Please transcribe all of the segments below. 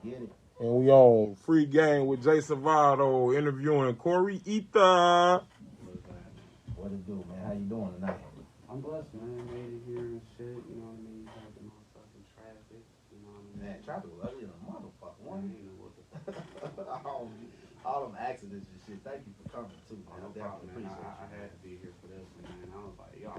Get it. And we on Free Game with Jay Salvato interviewing Corey Ether. What it do, man? How you doing tonight? I'm blessed, man. Made it here and shit, you know what I mean? Had the motherfucking traffic, you know what I mean? Man, traffic was ugly as a motherfucker. I ain't know what the fuck. all them accidents and shit. Thank you for coming too, man. No I problem, definitely man. appreciate I had to be here for this one, man. I was like, yo,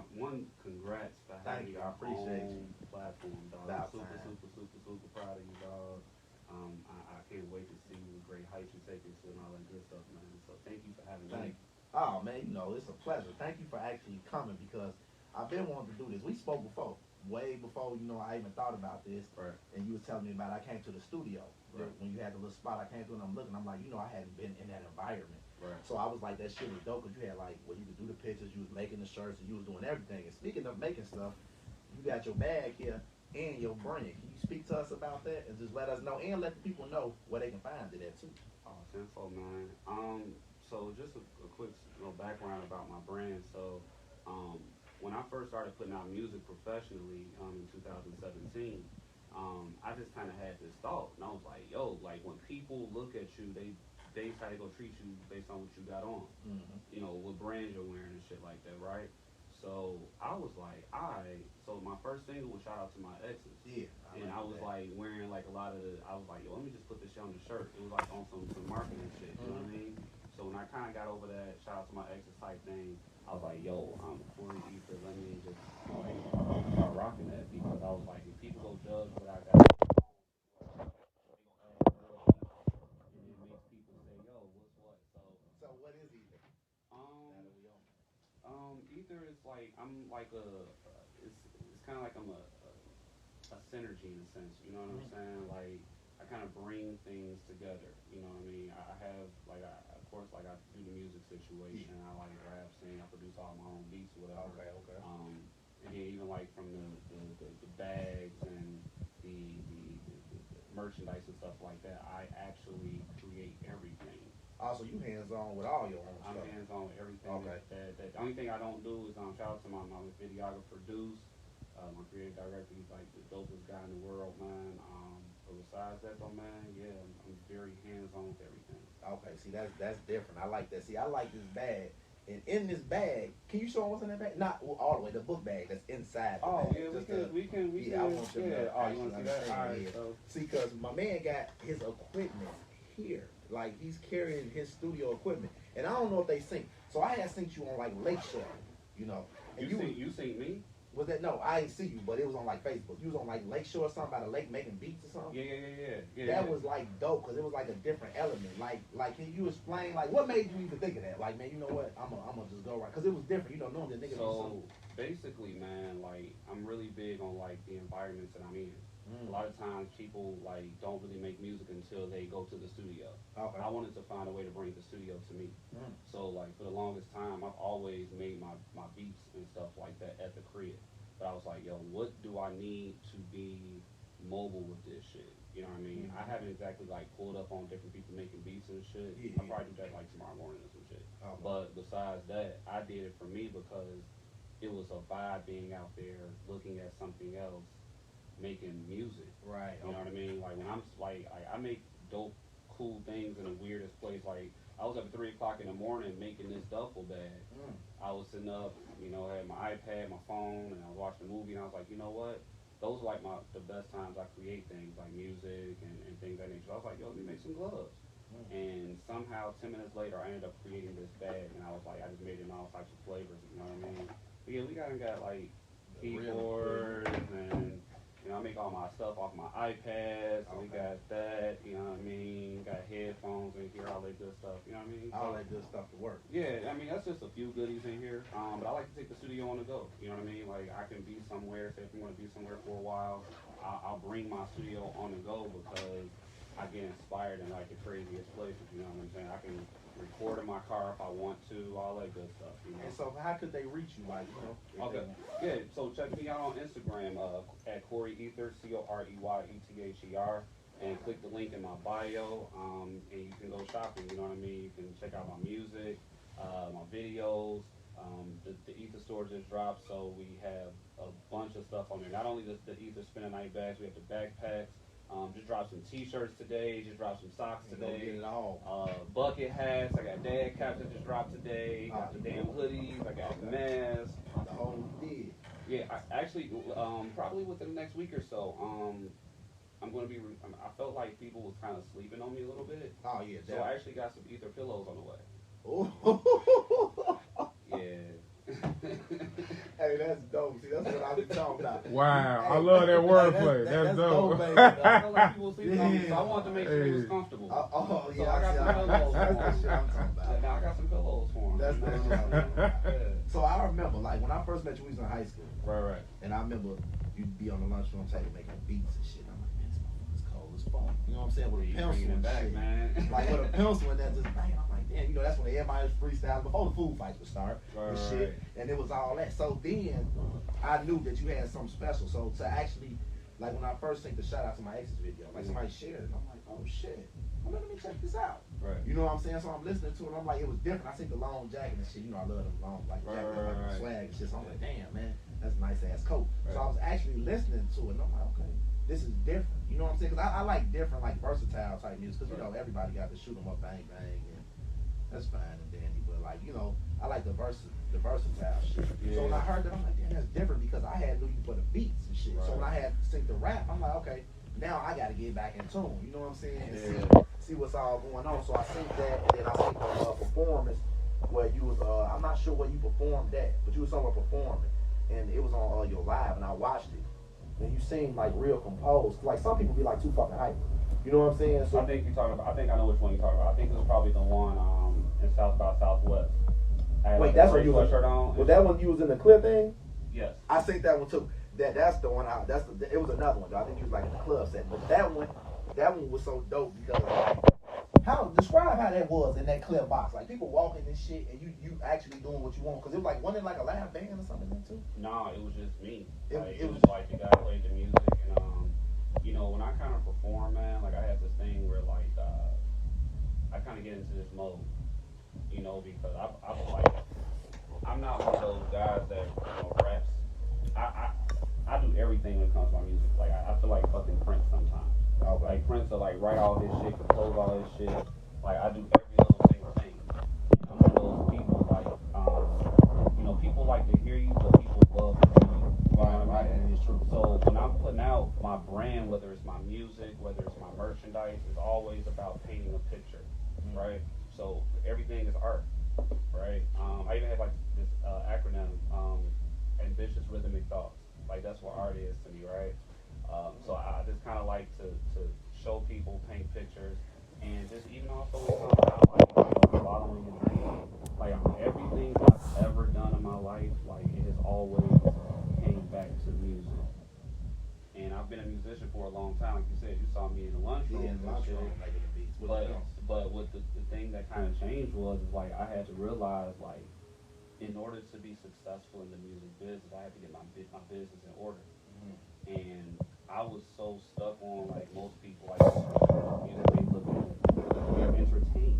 congrats for Thank having you. I appreciate you. platform, dog. About Super, time. super proud of you, dog. I can't wait to see the great heights you take us to and all that good stuff, man. So thank you for having me. Oh man, you know, it's a pleasure. Thank you for actually coming because I've been wanting to do this. We spoke before, way before, you know, I even thought about this. Right. And you was telling me about I came to the studio. Right. When you had the little spot I came to and I'm looking, I'm like, you know, I hadn't been in that environment. Right. So I was like, that shit was dope because you had like, well, you could do the pictures, you was making the shirts, and you was doing everything. And speaking of making stuff, you got your bag here and your brand. Can you speak to us about that and just let us know and let the people know where they can find it at too? Oh, tenfold, man. So just a quick background about my brand. So, when I first started putting out music professionally in 2017, I just kind of had this thought, and I was like, yo, like when people look at you, they try to go treat you based on what you got on, you know, what brands you're wearing and shit like that, right? So I was like, so my first single was Shout Out to My Exes. Yeah. I was like wearing like a lot of I was like, yo, let me just put this shit on the shirt. It was like on some marketing shit, you know what I mean? So when I kind of got over that Shout Out to My Exes type thing, I was like, yo, I'm Corey Ether, let me just like start rocking that because I was like, if people go judge what I got, and it makes people say, yo, what's what? So what is Ether? Um, Ether is like I'm like it's kind of like I'm a synergy in a sense. You know what I'm saying? Like I kind of bring things together. You know what I mean? I have like of course like I do the music situation. I like rap, sing. I produce all my own beats, or whatever. Okay. And then even like from the bags and the merchandise and stuff like that, I actually create everything. Also, you hands on with all your own I'm stuff. hands on with everything. Okay. That the only thing I don't do is shout out to my videographer Deuce, my creative director. He's like the dopest guy in the world, man. But besides that, though, man, yeah, I'm very hands on with everything. Okay, see that's different. I like that. See, I like this bag. And in this bag, can you show them what's in that bag? Not all the way, the book bag that's inside the bag. Yeah, we can. I want you to Oh, you want to see that? All right. So. See, because my man got his equipment here. Like, he's carrying his studio equipment. And I don't know if they sync. So I had synced you on, like, Lakeshore, you know. And you synced me? Was that, no, I didn't see you, but it was on, like, Facebook. You was on, like, Lakeshore or something, by the lake making beats or something? Yeah. That was, like, dope, because it was, like, a different element. Like, can you explain, like, what made you even think of that? Like, man, you know what? I'm gonna just go right. Because it was different, you know, knowing the nigga. So, basically, man, like, I'm really big on, like, the environments that I'm in. A lot of times people like don't really make music until they go to the studio. Okay. I wanted to find a way to bring the studio to me. So like for the longest time I've always made my beats and stuff like that at the crib. But I was like, yo, what do I need to be mobile with this shit? You know what I mean? I haven't exactly like pulled up on different people making beats and shit. I'll probably do that like tomorrow morning or some shit. Okay. But besides that, I did it for me because it was a vibe being out there looking at something else making music. Right. You know what I mean? Like when I'm like I make dope, cool things in the weirdest place. Like I was up at 3 o'clock in the morning making this duffel bag. I was sitting up, you know, had my iPad, my phone, and I was watching a movie, and I was like, you know what? Those are like the best times I create things like music and things of that nature. So I was like, yo, let me make some gloves. And somehow 10 minutes later, I ended up creating this bag, and I was like, I just made it in all types of flavors. You know what I mean? But yeah, we got like keyboards and. You know, I make all my stuff off my iPad, so we got that, you know what I mean? Got headphones in here, all that good stuff, you know what I mean? All that good stuff to work. Yeah, I mean, that's just a few goodies in here, but I like to take the studio on the go, you know what I mean? Like, I can be somewhere, say if I'm going to be somewhere for a while, I'll bring my studio on the go because I get inspired in, like, the craziest places, you know what I'm saying? I can record in my car if I want to, all that good stuff, you know? And so how could they reach you, like, you know? Okay. Yeah, so check me out on Instagram at Corey Ether, CoreYeTher, and click the link in my bio, and you can go shopping, you know what I mean? You can check out my music, my videos. The Ether store just dropped, so we have a bunch of stuff on there. Not only the Ether spin a night bags, we have the backpacks, Just dropped some t-shirts today. Just dropped some socks You gonna today. get it all. Bucket hats. I got dad caps that just dropped today. Got the damn hoodies. I got masks. The whole did. Yeah, I actually, probably within the next week or so, I'm going to be. I felt like people was kind of sleeping on me a little bit. Oh yeah, So I actually got some ether pillows on the way. Oh. Yeah. Hey, that's dope. See, that's what I was talking about. Wow, Hey, I love that wordplay. that's That's dope. baby. I felt like people was sleeping on me, so I wanted to make sure it was Hey. comfortable. Oh So yeah, I got some pillows that's for the shit I'm talking Yeah, about. now I got some pillows for them. That's you know? the shit I'm talking about. Yeah. So I remember, like when I first met you, we was in high school, Right. and I remember you'd be on the lunchroom table making beats and shit. I'm like, man, this motherfucker's cold as fuck. You know what I'm saying? With a You pencil bringing it and back, shit. man. Like with a pencil and that just bang. I'm like, damn, you know, that's when everybody was freestyling before the food fights would start and shit. And it was all that. So then I knew that you had something special. So to actually, like when I first seen the shout out to my ex's video, like somebody shared it, and I'm like, oh shit. Well, let me check this out. Right. You know what I'm saying? So I'm listening to it, and I'm like, it was different. I seen the long jacket and shit. You know, I love them long, like jacket, like the swag and shit. So I'm like, damn, man, that's a nice ass coat. So I was actually listening to it, and I'm like, okay, this is different. You know what I'm saying? Because I like different, like versatile type music. Because you know, everybody got to shoot 'em up, bang bang, and that's fine and dandy. But like, you know, I like the versatile shit. So when I heard that, I'm like, damn, that's different because I had knew you for the beats and shit. So when I had to sing the rap, I'm like, okay, now I got to get back in tune. You know what I'm saying? And see what's all going on. So I seen that, and then I seen the performance where you was, I'm not sure where you performed at, but you was somewhere performing, and it was on your live, and I watched it. And you seemed like real composed. Like some people be like too fucking hype. You know what I'm saying? So I think you're talking about. I think I know which one you're talking about. I think it was probably the one in South by Southwest. I had, wait, like, that's a what you was. sweatshirt on. Was that one you was in the clip thing? Yes. I think that one too. That's the one. It was another one though. I think you was like in the club set, but that one was so dope because describe how that was in that clip box. Like people walking and shit, and you actually doing what you want. Because it was like wasn't it like a live band or something there too? No, it was just me. It It was- was like the guy played the music, and you know, when I kind of perform, man, like I have this thing where like I kind of get into this mode, you know, because I'm not one of those guys that raps. I do everything when it comes to my music. Like I feel like fucking Prince sometimes. Okay. Like Prince will like write all his shit, compose all his shit. Like I do every little single thing. I'm one of those people like you know, people like to hear you, but people love to see you. You know what I mean? And it's true. So when I'm putting out my brand, whether it's my music, whether it's my merchandise, it's always about painting a picture, right? So everything is art, right? I even have like this acronym, ambitious rhythmic thoughts. Like that's what art is to me, right? So I just kind of like to show people, paint pictures, and just even also talk about like following your dream. Like everything I've ever done in my life, like it has always came back to music. And I've been a musician for a long time. Like you said, you saw me in the lunchroom. Yeah, in the and shit. lunchroom making the beats. But what the thing that kind of changed was like I had to realize like in order to be successful in the music business, I had to get my business in order. And I was so stuck on like most people like music they look at they're entertained,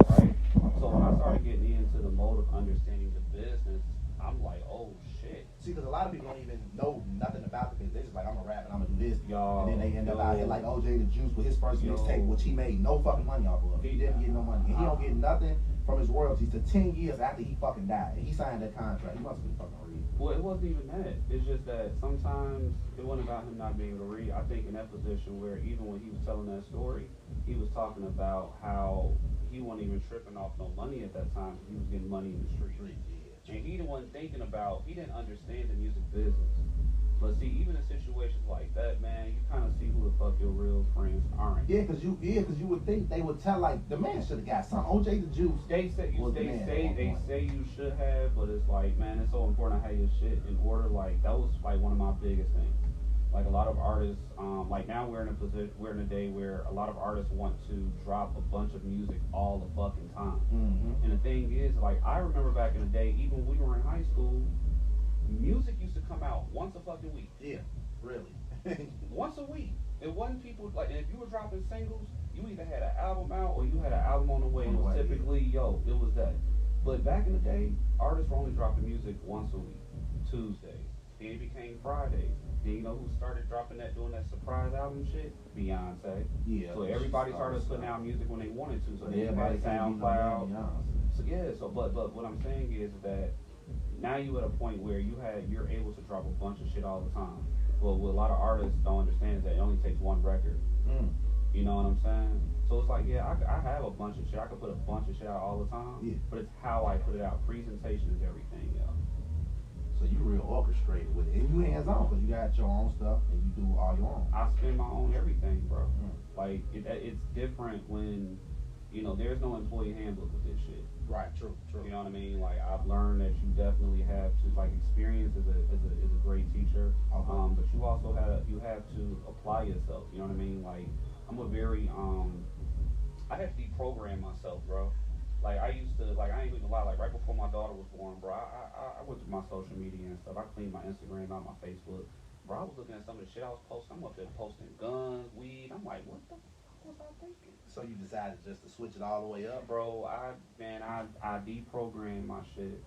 right? So when I started getting into the mode of understanding the business, I'm like, oh shit. See, because a lot of people don't even know nothing about the business. They just like, I'm a rap and I'm gonna do this. Yo, And then they end up out here like OJ the Juice with his first Yo. mixtape, which he made no fucking money off of. He didn't get no money. And he don't get nothing from his royalties to 10 years after he fucking died. And he signed that contract. He must have been fucking read. Well, it wasn't even that. It's just that sometimes it wasn't about him not being able to read. I think in that position where even when he was telling that story, he was talking about how he wasn't even tripping off no money at that time because he was getting money in the street. And he wasn't thinking about, he didn't understand the music business. But see, even in situations like that, man, you kind of see who the fuck your real friends aren't. Yeah, cause you would think they would tell like the man should have got something. OJ the Juice. They say Was the man at one they point. say you should have, but it's like, man, it's so important to have your shit in order. Like that was like one of my biggest things. Like a lot of artists, like now we're in a day where a lot of artists want to drop a bunch of music all the fucking time. And the thing is, like I remember back in the day, even when we were in high school, music used to come out once a fucking week. Yeah, really. Once a week. It wasn't people like, and if you were dropping singles, you either had an album out or you had an album on the way. It was typically, it was that. But back in the day, artists were only dropping music once a week, Tuesdays. Then it became Fridays. Then you know who started dropping that, doing that surprise album shit? Beyonce. Yeah. So everybody started putting out music when they wanted to. So they everybody had can't be no SoundCloud. Beyonce. So yeah. So but what I'm saying is that now you at a point where you're able to drop a bunch of shit all the time. Well, what a lot of artists don't understand is that it only takes one record. You know what I'm saying? So it's like, yeah, I have a bunch of shit. I could put a bunch of shit out all the time. Yeah. But it's how I put it out. Presentation is everything, yo. So you real orchestrated with it, and you hands on because you got your own stuff and you do all your own. I spend my own everything, bro. Like it's different when, you know, there's no employee handbook with this shit. Right. True. You know what I mean? Like I've learned that you definitely have to, like, experience is a great teacher. Okay. But you also have to apply yourself. You know what I mean? Like I'm a very I had to deprogram myself, bro. Like I used to, like I ain't even lie, like right before my daughter was born, bro, I went through my social media and stuff. I cleaned my Instagram out, my Facebook. Bro, I was looking at some of the shit I was posting. I'm up there posting guns, weed. I'm like, what the fuck was I thinking? So you decided just to switch it all the way up? Bro, I deprogrammed my shit,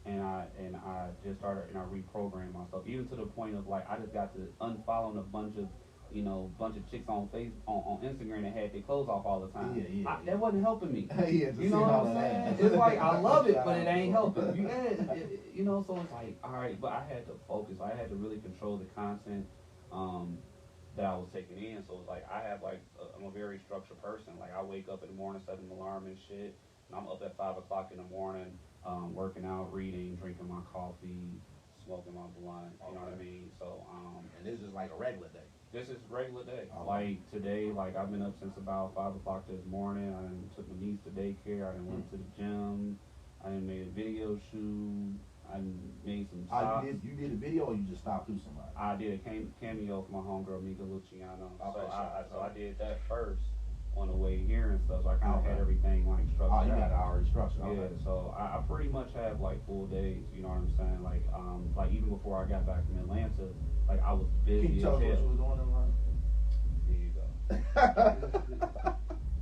and I just started, and I reprogrammed myself, even to the point of like I just got to unfollowing a bunch of chicks on on Instagram that had their clothes off all the time. Yeah. That wasn't helping me. Yeah, you know what I'm saying? It's like I love it, but it ain't helping. You know, so it's like, all right, but I had to focus. I had to really control the content that I was taking in. So it's like I have I'm a very structured person. Like I wake up in the morning, set an alarm and shit, and I'm up at 5 o'clock in the morning, working out, reading, drinking my coffee, smoking my blunt. You know what I mean? So and this is like a regular day. This is regular day. Okay. Like today, like I've been up since about 5 o'clock this morning. I done took my niece to daycare. I done went to the gym. I done made a video shoot. I done made some socks. You did a video or you just stopped through somebody? I did a cameo for my homegirl Mika Luciano. Okay, So I did that first on the way here and stuff. So I kind of Okay. had everything like structured. Oh, you got out. it already structured. Yeah, Okay. so I pretty much have like full days, you know what I'm saying? Like even before I got back from Atlanta, like I was busy Can you as tell us what hell. you was doing in life? Here you go.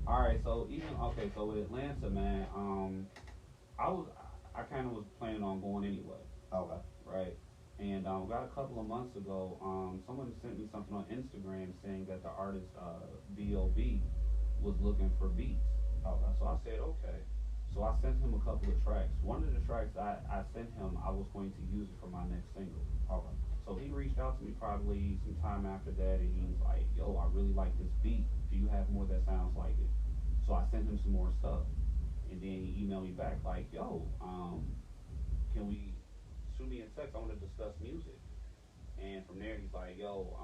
All right, so with Atlanta, man, I kind of was planning on going anyway, Okay. right? And about a couple of months ago, someone sent me something on Instagram saying that the artist B.O.B. was looking for beats. Okay. So I said, okay. So I sent him a couple of tracks. One of the tracks I sent him, I was going to use it for my next single. Okay. So he reached out to me probably some time after that, and he was like, yo, I really like this beat. Do you have more that sounds like it? So I sent him some more stuff. And then he emailed me back like, yo, can we shoot me a text? I want to discuss music. And from there, he's like, yo,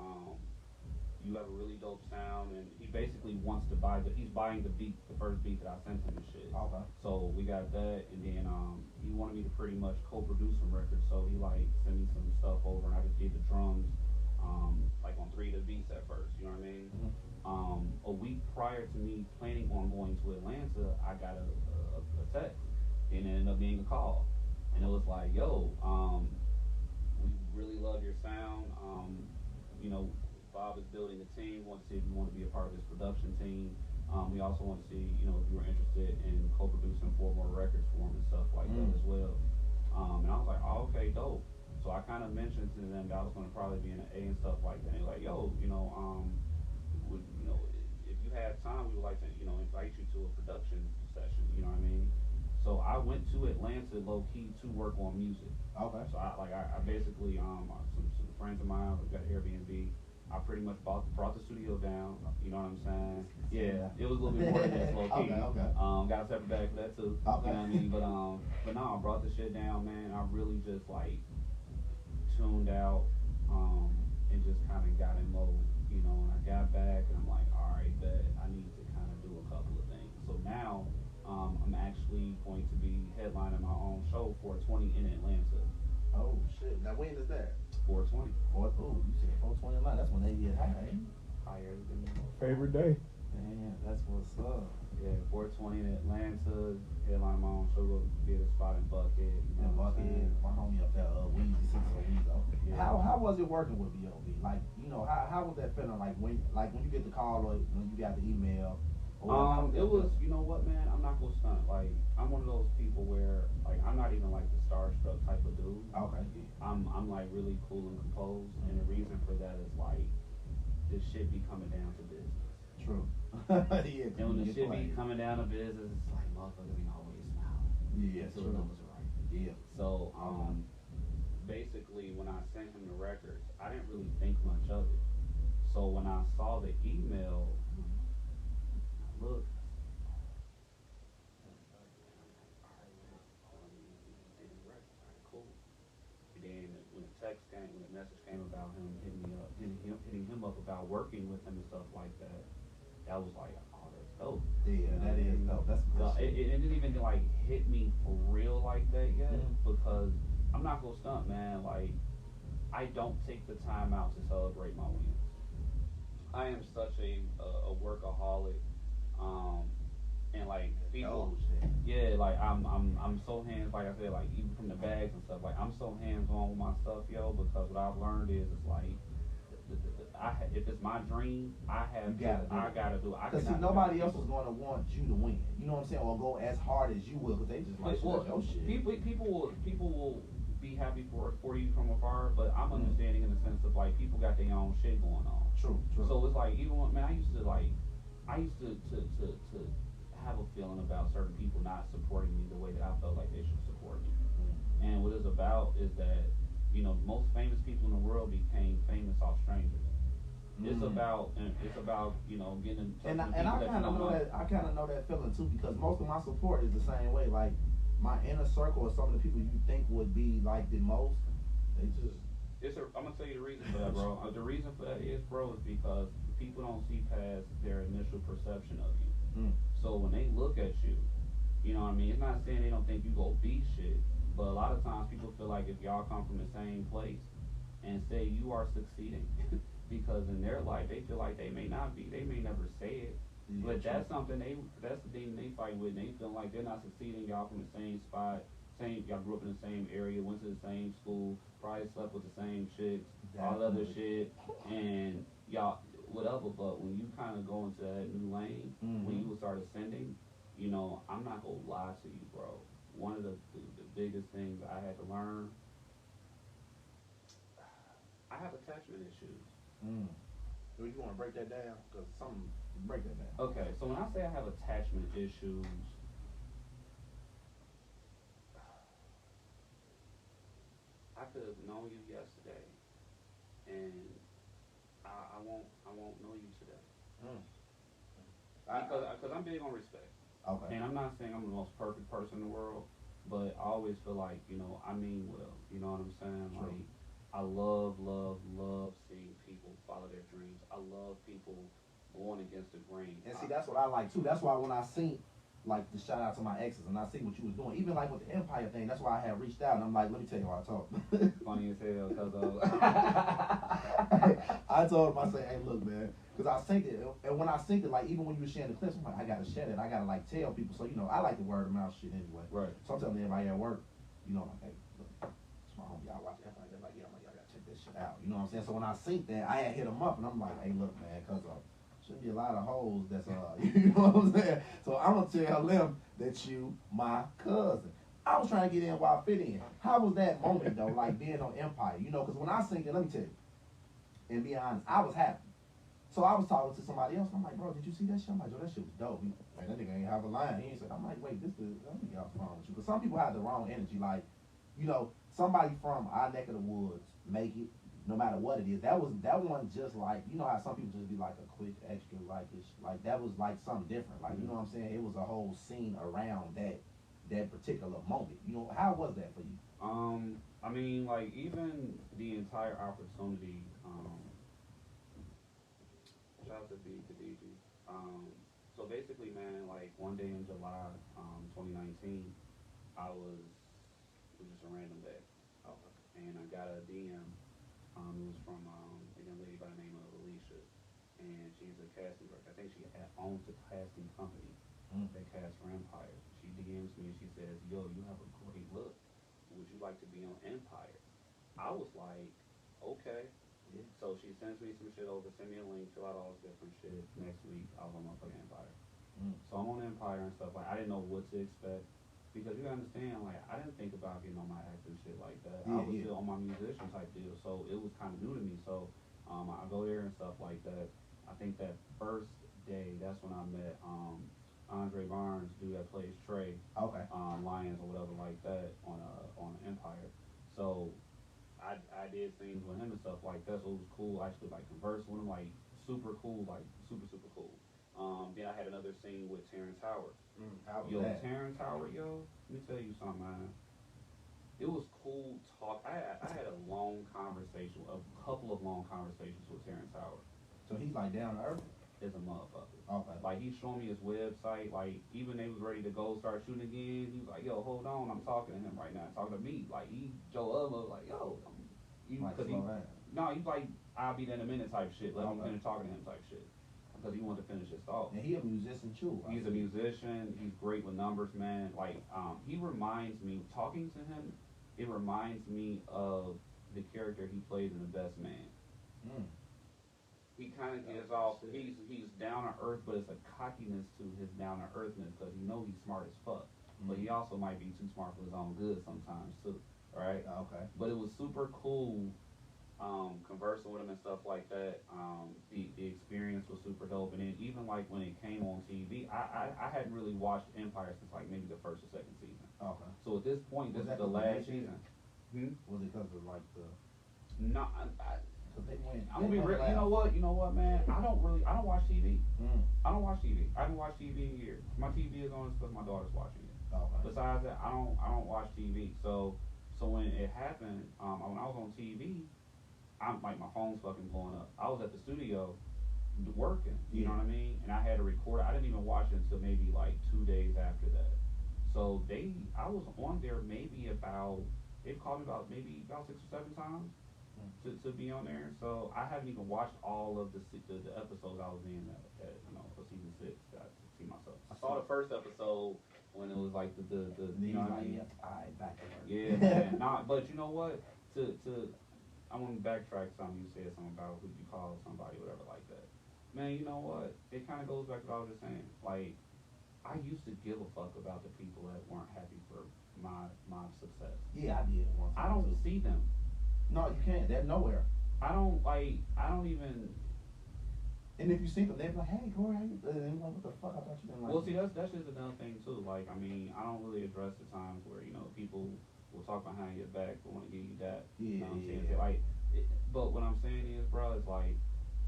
you have a really dope sound. And he basically wants to he's buying the beat, the first beat that I sent him and shit. Okay. So we got that, and then he wanted me to pretty much co-produce some records. So he like sent me some stuff over, and I just did the drums, like on 3 of the beats at first. You know what I mean? Mm-hmm. A week prior to me planning on going to Atlanta, I got a text, and it ended up being a call, and it was like, yo, we really love your sound. You know, Bob is building a team. Want to see if you want to be a part of his production team. We also want to see, you know, if you were interested in co-producing 4 more records for him and stuff like that as well. And I was like, oh, okay, dope. So I kind of mentioned to them that I was going to probably be in an A and stuff like that. And they were like, yo, if you have time, we would like to, invite you to a production session. You know what I mean? So I went to Atlanta low key to work on music. Okay. So I basically some friends of mine we got Airbnb. I pretty much brought the studio down. You know what I'm saying? Yeah, it was a little bit more than that, low key. Okay. Got a separate bag for that too. Okay. You know what I mean? But no, I brought the shit down, man. I really just like tuned out and just kind of got in mode. And I got back and I'm like, all right, bet I need to kind of do a couple of things. So now I'm actually going to be headlining my own show 420 in Atlanta. Oh shit! Now when is that? 420. You said 420 line. That's when they get high. Higher than Favorite day? Man, that's what's up. Yeah, 420 in Atlanta. Headline my own show. Go get a spot in Buckhead. And Buckhead, my homie up there, Weezy, Weezy. Yeah. How was it working with B.O.B.? Like, how was that feeling? Like when you get the call or when you got the email, It was, you know what, man? I'm not gonna stunt. Like, I'm one of those people where, like, I'm not even like the starstruck type of dude. Okay. I'm like really cool and composed, and the reason for that is like, this shit be coming down to business. True. Yeah. And when the get shit be played. coming down to business, it's like motherfuckers ain't always smiling. Yeah, Until the true. numbers are right. Yeah. So, basically, when I sent him the records, I didn't really think much of it. So when I saw the email, I looked. Cool. And then when the text came, when the message came about him hitting him up about working with him and stuff like that, that was like, oh, that's dope. Yeah, that is dope. That's So good. it didn't even like hit me for real like that yet, because I'm not gonna stunt, man. Like, I don't take the time out to celebrate my wins. I am such a workaholic, and like people, yeah, like I'm so hands, like I said, like even from the bags and stuff, like I'm so hands on with my stuff, yo, because what I've learned is it's like, if it's my dream, I gotta do it. Because see, nobody else is going to want you to win. You know what I'm saying? Or go as hard as you will, because they just like, oh shit. People will be happy for you from afar, but I'm understanding in the sense of like people got their own shit going on. True. So it's like, even when, man, I used to have a feeling about certain people not supporting me the way that I felt like they should support me. And what it's about is that, you know, most famous people in the world became famous off strangers. It's about you know, getting in touch with and I people kind of know that I kind of know that feeling too, because most of my support is the same way. Like my inner circle or some of the people you think would be like the most, they just. I'm gonna tell you the reason for that, bro. The reason for that is, bro, is because people don't see past their initial perception of you. So when they look at you, you know what I mean? It's not saying they don't think you go beat shit, but a lot of times people feel like if y'all come from the same place and say you are succeeding, because in their life they feel like they may not be, they may never say it, but that's something that's the thing they fight with, and they feel like they're not succeeding. Y'all from the same spot, y'all grew up in the same area, went to the same school, probably slept with the same chicks, all the other shit, and y'all whatever. But when you kind of go into that new lane, when you start ascending, you know, I'm not gonna lie to you, bro. One of the biggest things I had to learn, I have attachment issues. Do you want to break that down? Because break that down. Okay, so when I say I have attachment issues, I could have known you yesterday, and I won't know you today. Because I'm big on respect. Okay. And I'm not saying I'm the most perfect person in the world, but I always feel like, you know, I mean well. You know what I'm saying? True. Like, I love seeing people follow their dreams. I love people going against the grain. And see, that's what I like too. That's why when I seen, like, the shout out to my exes, and I see what you was doing, even like with the Empire thing, that's why I had reached out, and I'm like, let me tell you how I talk. Funny as hell, because I told him, I said, hey, look, man, because I synced it, and when I synced it, like, even when you were sharing the clips, I'm like, I gotta share it, I gotta, like, tell people, so, you know, I like the word of mouth shit anyway. Right. So I'm telling everybody at work, you know, like, hey, look, it's my homie, y'all watch Empire, they're like, yeah, I'm like, y'all gotta check this shit out, you know what I'm saying? So when I synced that, I had hit him up, and I'm like, hey, look, man, because shouldn't be a lot of hoes that's you know what I'm saying? So I'm gonna tell them that you my cousin. I was trying to get in while I fit in. How was that moment though, like being on Empire? You know, because when I sing it, let me tell you, and be honest, I was happy. So I was talking to somebody else, and I'm like, bro, did you see that shit? I'm like, yo, that shit was dope. Man, that nigga ain't have a line. He ain't said, I'm like, wait, I think y'all wrong with you. Because some people have the wrong energy. Like, you know, somebody from our neck of the woods make it, no matter what it is. That one just like, you know how some people just be like a quick extra, like it's like that was like something different. Like, you know what I'm saying? It was a whole scene around that particular moment. You know, how was that for you? I mean, like, even the entire opportunity, shout out to DG. So basically, man, like one day in July, 2019, it was just a random day. And I got a DM. It was from a young lady by the name of Alicia, and she's a casting director. I think she owns a casting company that casts for Empire. She DMs me and she says, yo, you have a great look. Would you like to be on Empire? I was like, okay. Yeah. So she sends me some shit over, send me a link, fill out all this different shit. Next week, I was on motherfucking Empire. So I'm on Empire and stuff. Like I didn't know what to expect because you understand. Like I didn't think about getting on my acting shit like that. I was still on my musician type deal, so it was kind of new to me. So I go there and stuff like that. I think that first day, that's when I met Andre Barnes, dude that plays Trey, Okay. Lions or whatever like that on Empire. So I did things with him and stuff like that. So it was cool. I actually like converse with him, like super cool, like super cool. Then I had another scene with Terrence Howard. How was Yo, that? Terrence Howard, yo, let me tell you something, man. It was cool talk. I had a long conversation, a couple of long conversations with Terrence Howard. So he's like down to earth? As a motherfucker. Okay. Like he's showing me his website. Like even they was ready to go start shooting again. He was like, "Yo, hold on, I'm talking to him right now. Talking to me." Like he Joe Ugla, like, "Yo, Like, he's like, I'll be there in a minute type shit. Let me Okay. finish talking to him type shit." Because he wanted to finish his thought. And he a musician too. He's a musician. He's great with numbers, man. Like he reminds me, talking to him, it reminds me of the character he plays in The Best Man. He kind of gives off. He's down to earth, but it's a cockiness to his down to earthness because you know he's smart as fuck, but he also might be too smart for his own good sometimes too. Right? Okay. But it was super cool conversing with him and stuff like that. The experience was super dope, and then even like when it came on TV, I hadn't really watched Empire since like maybe the first or second season. Okay. So at this point, this is the last season. Was it because of like the? No, I'm gonna be real. You know what, man? I don't watch TV. I don't watch TV. I haven't watched TV in years. My TV is on because my daughter's watching it. Okay. Besides that, I don't watch TV. So when it happened, when I was on TV, I'm like my phone's fucking blowing up. I was at the studio working. You know what I mean? And I had to record. I didn't even watch it until maybe like 2 days after that. So I was on there maybe they've called me about 6 or 7 times. To be on there, so I haven't even watched all of the episodes I was in for season 6. To see myself. I saw the first episode when it was like the you know what I mean? Alright, back to work. Yeah, man. But you know what? I want to backtrack something you said something about who you call somebody, whatever like that. Man, you know what? It kind of goes back to what I was just saying. Like I used to give a fuck about the people that weren't happy for my success. Yeah, I did once. I don't see them. No, you can't. They're nowhere. I don't even. And if you see them, they're like, "Hey, Corey, how you?" And like, "What the fuck? I thought you didn't like." Well, see, that's just another thing too. Like, I mean, I don't really address the times where people will talk behind your back, but want to give you that. You know what I'm saying? Yeah. Like, but what I'm saying is, bro, it's like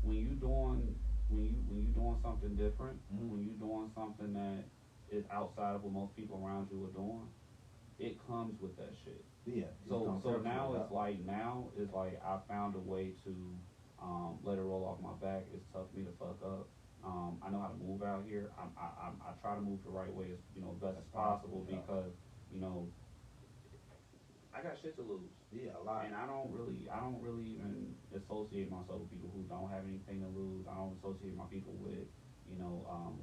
when you doing something different, when you doing something that is outside of what most people around you are doing, it comes with that shit. Yeah. So now it's like I found a way to let it roll off my back. It's tough for me to fuck up. I know how to move out here. I try to move the right way as best as possible because I got shit to lose. Yeah, a lot. And I don't really even associate myself with people who don't have anything to lose. I don't associate my people with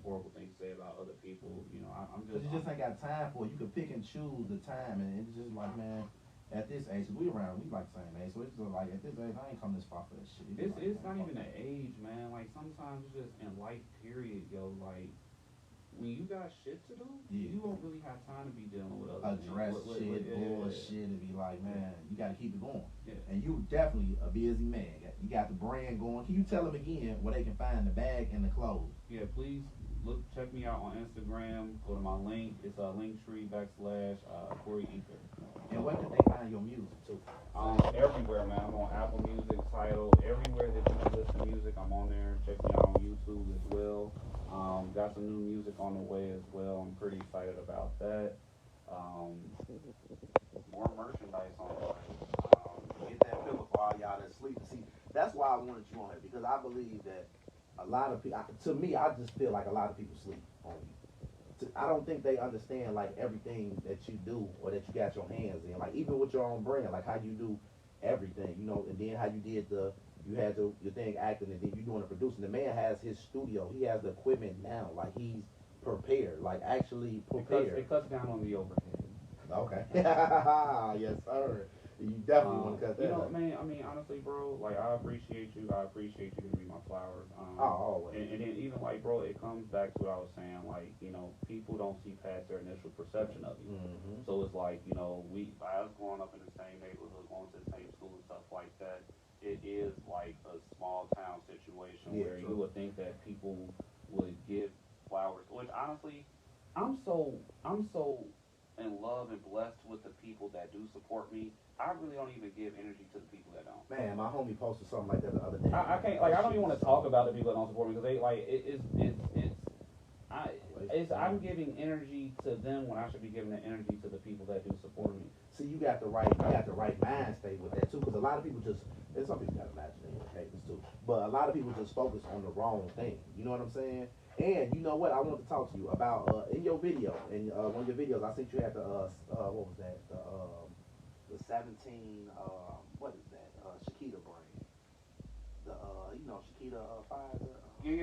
horrible things to say about other people. I'm just. You just ain't got time for it. You can pick and choose the time, and it's just like, man, at this age, we like the same age, so it's just like, at this age, I ain't come this far for that shit. It's not even the age, man. Like, sometimes it's just in life, period, yo. Like, when you got shit to do, you don't really have time to be dealing with other bullshit, and be like, man, you got to keep it going. Yeah. And you definitely a busy man. You got the brand going. Can you tell them again where they can find the bag and the clothes? Yeah, please check me out on Instagram. Go to my link. It's Linktree /Corey Ether. And where can they find your music too? Everywhere, man. I'm on Apple Music, Tidal, everywhere that you can listen to music. I'm on there. Check me out on YouTube as well. Got some new music on the way as well. I'm pretty excited about that. More merchandise on the way. Get that pillow for all y'all that sleep. See, that's why I wanted you on here, because I believe that a lot of people, to me, I just feel like a lot of people sleep on you. I don't think they understand like everything that you do or that you got your hands in. Like even with your own brand, like how you do everything, and then how you did you had your thing acting, and then you doing the producing. The man has his studio. He has the equipment now. Like he's prepared, like actually prepared. It cuts down on the overhead. Okay. Yes, sir. You definitely want to cut that. You know, up. man. I mean, honestly, bro. Like, I appreciate you. I appreciate you giving me my flowers. Always. And then even like, bro, it comes back to what I was saying. Like, you know, people don't see past their initial perception of you. Mm-hmm. So it's like, you know, by us growing up in the same neighborhood, going to the same school and stuff like that, it is like a small town situation where you would think that people would give flowers. Which honestly, I'm so in love and blessed with the people that do support me. I really don't even give energy to the people that don't. Man, my homie posted something like that the other day. I can't, like, I don't even want to talk about the people that don't support me because they like I'm giving energy to them when I should be giving the energy to the people that do support me. See, you got the right mind state with that too, because a lot of people just, and some people got imagination haters too, but a lot of people just focus on the wrong thing. You know what I'm saying? And you know what? I want to talk to you about in your video, in one of your videos, I think you had the what was that? The 17 what is that? Shakita brand. The you know Shakita Pfizer. Yeah.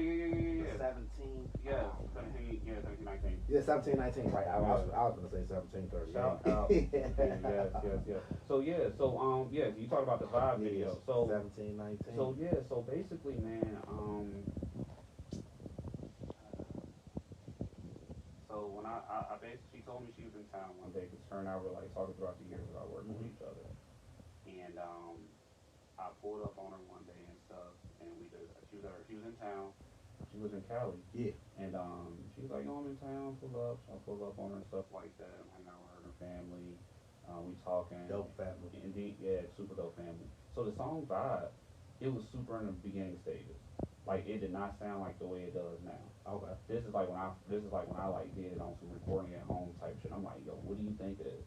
17. Yeah, 17, 19. Yeah, 17, 19. Right. I was gonna say 17, 30. Shout out. Yes. So you talk about the vibe video. So 17, 19. So basically, man, so when I basically, she told me she was in town one day because her and I were like talking throughout the years about working with each other, and I pulled up on her one day and stuff, and she was in town. She was in Cali. Yeah. And she was like, "Yo, I'm in town. Pull up." So I pulled up on her and stuff like that. I'm hanging out with her and her family. We talking. Dope family. Indeed, yeah, super dope family. So the song vibe, it was super in the beginning stages. Like, it did not sound like the way it does now. Okay. This is like when I like did it on some recording at home type shit. I'm like, yo, what do you think it is?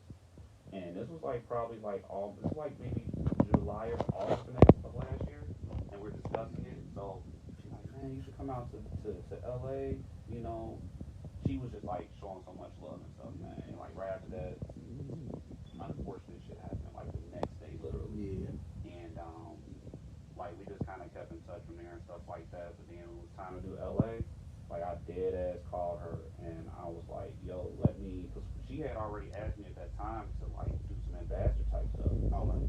And this was like probably like this was like maybe July or August of last year, and we're discussing it. So she's like, man, you should come out to LA. You know, she was just like showing so much love and stuff, man. And like right after that, unfortunate shit happened like the next day, literally. Yeah. And like we just kind of kept in touch from there and stuff like that. But then when it was time to do LA, like I dead ass called her and I was like, yo, let me, because she had already asked me at that time to like do some ambassador type stuff.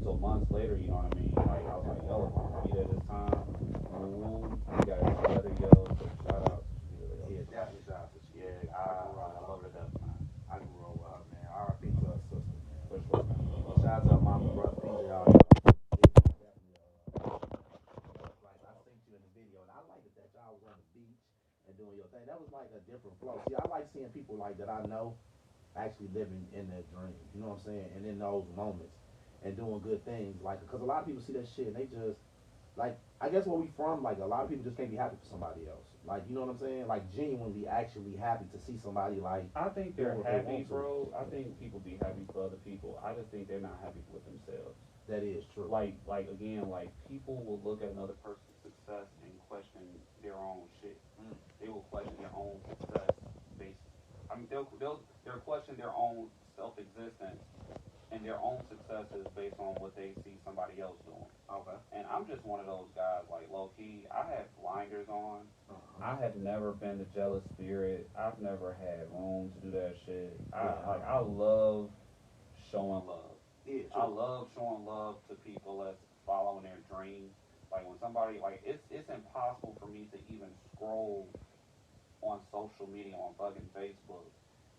So months later, you know what I mean? Like I was like, yo, be there this time. Ooh, we got it together, yo. So shout out to you. Yeah, definitely shout out to you. Yeah, I love her to death, man. I grew up with her, man. R.I.P. to her sister, man. For sure, man. Shout out to her mama, brother, PJ, all like I seen you in the video, and I liked it that y'all was on the beach and doing your thing. That was like a different flow. See, I like seeing people like that I know actually living in their dream. You know what I'm saying? And in those moments and doing good things, like because a lot of people see that shit and they just like I guess where we from, like a lot of people just can't be happy for somebody else. Like you know what I'm saying? Like genuinely actually happy to see somebody like. I think they're doing what they happy, want to. bro. I think people be happy for other people. I just think they're not happy with themselves. That is true. Like again, like people will look at another person's success and question their own shit. They will question their own success based. I mean, they'll question their own self-existence and their own successes based on what they see somebody else doing. Okay. And I'm just one of those guys, like low key. I have blinders on. I have never been the jealous spirit. I've never had room to do that shit. I love showing love. Yeah, I love showing love to people that's following their dreams. Like when somebody like it's impossible for me to even scroll on social media on fucking Facebook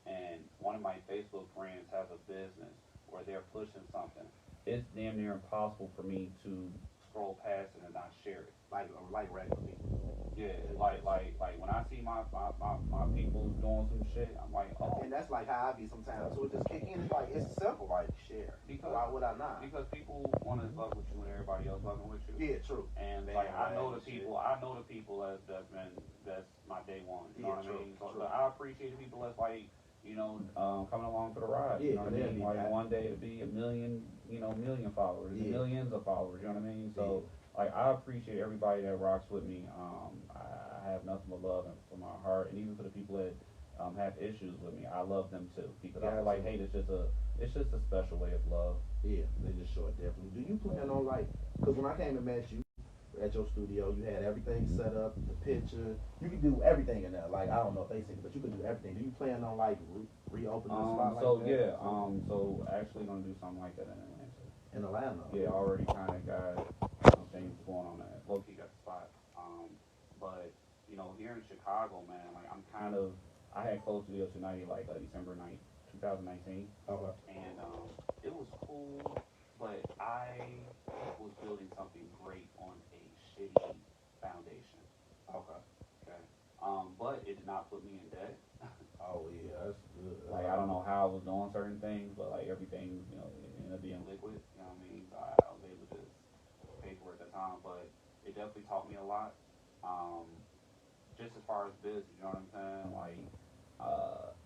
and one of my Facebook friends has a business or they're pushing something. It's damn near impossible for me to scroll past it and not share it. Like regular people. Yeah, like when I see my people doing some shit, I'm like, oh. And that's like how I be sometimes. So it just kick in. It's like it's simple, like share. Because why would I not? Because people want to fuck with you and everybody else fucking with you. Yeah, true. And Man, like I know the shit. people that's my day one. You know what I mean? So I appreciate the people that's like, you know, coming along for the ride. Yeah, you know what I mean? Like that. one day to be a million followers, millions of followers. You know what I mean? So. Yeah. Like I appreciate everybody that rocks with me. I have nothing but love from my heart, and even for the people that have issues with me, I love them too because I feel like, hey, it's just a special way of love. Yeah, they just show it differently. Do you plan on like? Because when I came and met you at your studio, you had everything set up, the picture. You could do everything in there. Like I don't know if they say, but you could do everything. Do you plan on like reopening the spot like that? So actually gonna do something like that in Atlanta. In Atlanta. Yeah, already kind of got some things going on that. Low key got the spot. But you know, here in Chicago, man, like I had closed the deal tonight, like December 9th, 2019, Okay. and it was cool, but I was building something great on a shitty foundation. Okay. Okay. But it did not put me in debt. Oh yeah, that's good. Like I don't know how I was doing certain things, but like everything, you know, it ended up being liquid. You know what I mean? So I was able to just pay for it at the time, but it definitely taught me a lot. Just as far as business, you know what I'm saying? Like